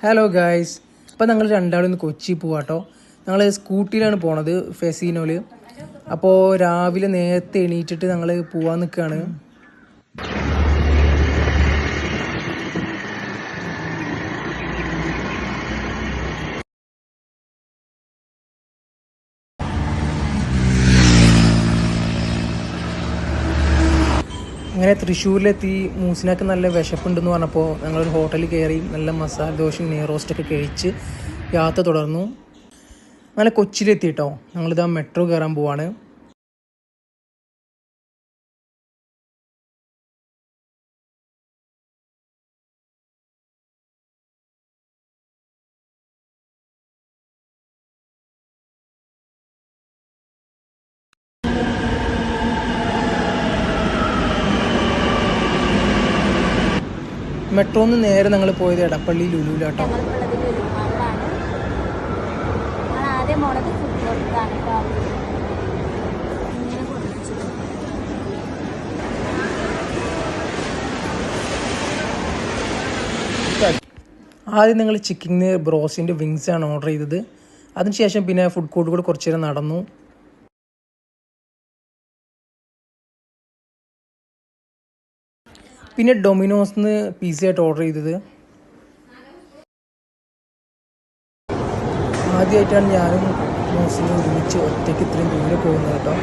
Hello guys, അപ്പോൾ ഞങ്ങൾ രണ്ടാളും ഇന്ന് കൊച്ചി പോവാട്ടോ. ഞങ്ങൾ സ്കൂട്ടിയിലാണ് പോണത് ഫെസീനോയിൽ. അപ്പോൾ രാവിലെ നേരത്തെ എണീറ്റിട്ട് ഞങ്ങൾ പോവാൻ നിൽക്കുകയാണ്. അങ്ങനെ തൃശ്ശൂരിലെത്തി. മൂസിനൊക്കെ നല്ല വിശപ്പുണ്ടെന്ന് പറഞ്ഞപ്പോൾ ഞങ്ങളൊരു ഹോട്ടലിൽ കയറി നല്ല മസാല ദോശയും നെയ്റോസ്റ്റൊക്കെ കഴിച്ച് യാത്ര തുടർന്നു. അങ്ങനെ കൊച്ചിയിലെത്തി കേട്ടോ. ഞങ്ങളിതാ മെട്രോ കയറാൻ പോവാണ്. മെട്രോന്ന് നേരെ ഞങ്ങൾ പോയത് എടപ്പള്ളി ലുലുവിലാട്ടോ. ആദ്യം ഞങ്ങൾ ചിക്കൻ ബ്രോസ്റ്റിൻ്റെ വിങ്സ് ആണ് ഓർഡർ ചെയ്തത്. അതിനുശേഷം പിന്നെ ഫുഡ് കോർട്ട് കൂടെ കുറച്ച് നേരം നടന്നു. പിന്നെ ഡൊമിനോസിന്ന് പിസ്സ ആയിട്ട് ഓർഡർ ചെയ്തത്. ആദ്യമായിട്ടാണ് ഞാനും മോസിനും ഒരുമിച്ച് ഒറ്റയ്ക്ക് ഇത്രയും ദൂരെ പോകുന്നത് കേട്ടോ.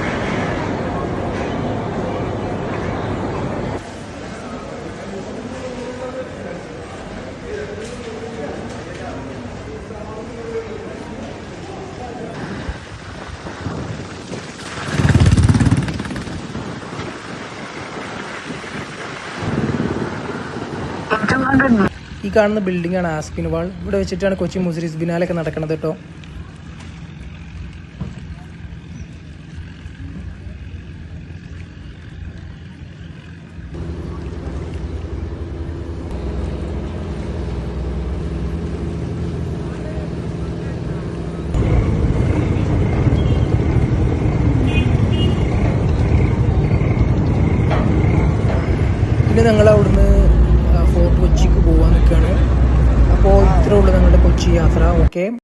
ഈ കാണുന്ന ബിൽഡിംഗ് ആണ് ആസ്പിൻ വാൾ. ഇവിടെ വെച്ചിട്ടാണ് കൊച്ചി മുസിരീസ് ബിനാലൊക്കെ നടക്കുന്നത് കേട്ടോ. പിന്നെ ഞങ്ങൾ അവിടുന്ന് ഫോർട്ട് കൊച്ചിക്ക് പോകാൻ നിൽക്കുകയാണ്. അപ്പോൾ ഇത്രേ ഉള്ളൂ ഞങ്ങളുടെ കൊച്ചി യാത്ര. ഓക്കെ.